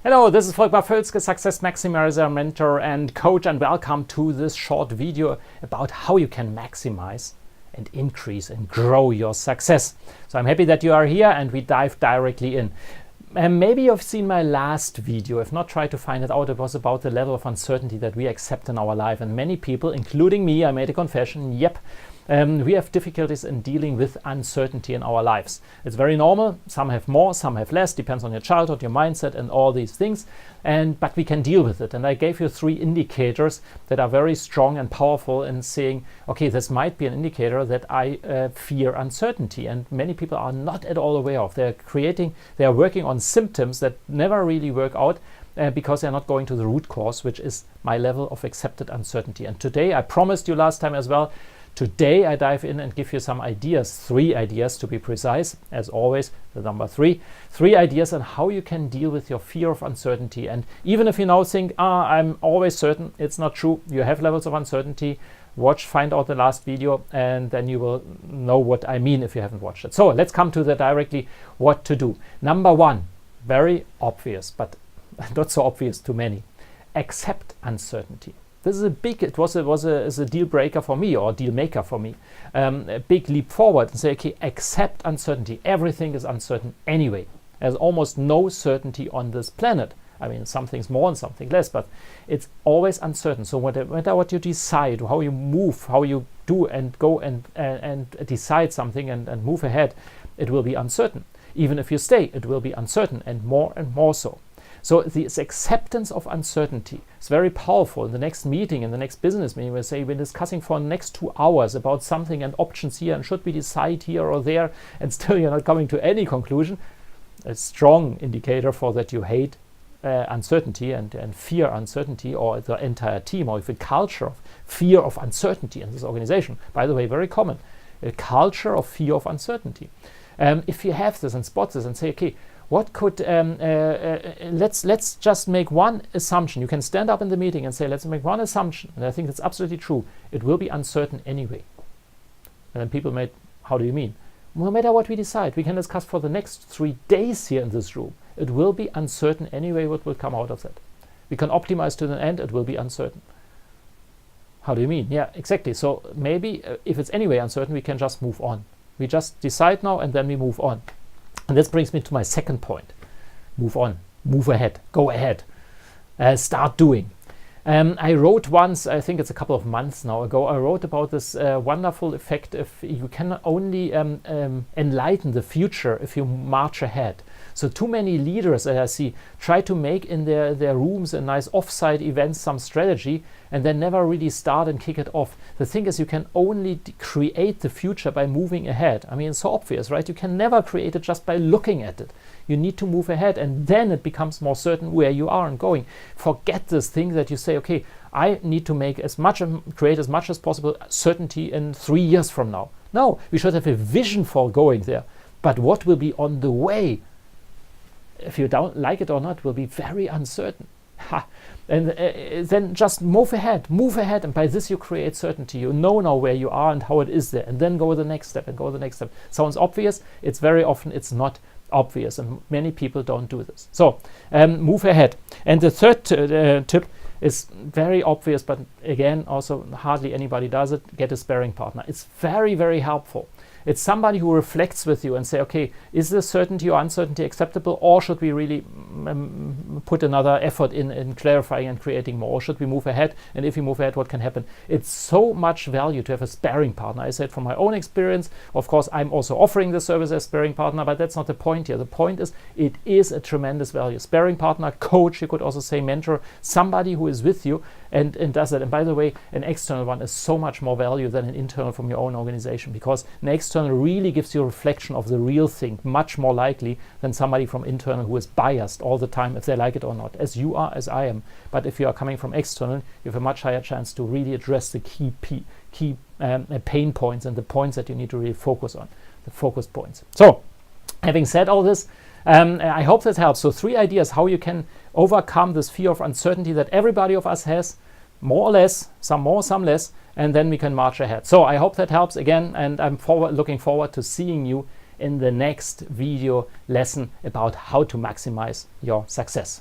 Hello, this is Volkmar, Völzke, Success Maximizer, mentor and coach, and welcome to this short video about how you can maximize and increase and grow your success. So I'm happy that you are here and we dive directly in. Maybe you've seen my last video. If not, try to find it out. It was about the level of uncertainty that we accept in our life. And many people, including me, I made a confession, we have difficulties in dealing with uncertainty in our lives. It's very normal. Some have more, some have less, depends on your childhood, your mindset and all these things. But we can deal with it. And I gave you 3 indicators that are very strong and powerful in saying, okay, this might be an indicator that I fear uncertainty. And many people are not at all aware of. They are working on symptoms that never really work out because they're not going to the root cause, which is my level of accepted uncertainty. And today, I promised you last time as well, today I dive in and give you some ideas, 3 ideas to be precise, as always, the number 3. 3 ideas on how you can deal with your fear of uncertainty. And even if you now think, I'm always certain, it's not true. You have levels of uncertainty. Find out the last video, and then you will know what I mean if you haven't watched it. So let's come to that directly, what to do. Number 1, very obvious, but not so obvious to many. Accept uncertainty. This is it was a deal breaker for me, or deal maker for me. A big leap forward and say, okay, accept uncertainty. Everything is uncertain anyway. There's almost no certainty on this planet. I mean, some things more and something less, but it's always uncertain. So no matter what you decide, how you move, how you do and go and decide something and move ahead, it will be uncertain. Even if you stay, it will be uncertain, and more so. So this acceptance of uncertainty is very powerful. In the next meeting, in the next business meeting, we're discussing for the next 2 hours about something and options here, and should we decide here or there, and still you're not coming to any conclusion. A strong indicator for that you hate uncertainty and fear uncertainty, or the entire team, or if a culture of fear of uncertainty in this organization. By the way, very common, a culture of fear of uncertainty. If you have this and spot this and say, okay, what could let's just make one assumption. You can stand up in the meeting and say, let's make one assumption, and I think that's absolutely true. It will be uncertain anyway. And then people may, how do you mean? No matter what we decide, we can discuss for the next 3 days here in this room. It will be uncertain anyway what will come out of that. We can optimize to the end, it will be uncertain. How do you mean? Yeah, exactly. So maybe if it's anyway uncertain, we can just move on. We just decide now and then we move on. And this brings me to my second point. Move on, move ahead, go ahead, start doing. I wrote once, I think it's a couple of months now ago, I wrote about this wonderful effect if you can only enlighten the future if you march ahead. So too many leaders that I see try to make in their rooms and nice offsite events some strategy, and then never really start and kick it off. The thing is, you can only create the future by moving ahead. I mean, it's so obvious, right? You can never create it just by looking at it. You need to move ahead, and then it becomes more certain where you are and going. Forget this thing that you say, okay, I need to make create as much as possible certainty in 3 years from now. No, we should have a vision for going there. But what will be on the way, if you don't like it or not, will be very uncertain. And then just move ahead, and by this you create certainty. You know now where you are and how it is there, and then go the next step and go the next step. Sounds obvious. It's very often it's not obvious, and many people don't do this. So move ahead. And the third tip is very obvious, but again, also hardly anybody does it. Get a sparring partner. It's very, very helpful. It's somebody who reflects with you and say, okay, is this certainty or uncertainty acceptable, or should we really put another effort in clarifying and creating more, or should we move ahead? And if we move ahead, what can happen? It's so much value to have a sparring partner. I said from my own experience, of course, I'm also offering the service as sparring partner, but that's not the point here. The point is, it is a tremendous value. Sparring partner, coach, you could also say mentor, somebody who is with you and does that. And by the way, an external one is so much more value than an internal from your own organization, because an external really gives you a reflection of the real thing, much more likely than somebody from internal who is biased all the time, if they like it or not, as you are, as I am. But if you are coming from external, you have a much higher chance to really address the key pain points and the points that you need to really focus on, the focus points. So, having said all this, I hope that helps. So 3 ideas how you can overcome this fear of uncertainty that everybody of us has, more or less, some more, some less, and then we can march ahead. So I hope that helps again, and I'm looking forward to seeing you in the next video lesson about how to maximize your success.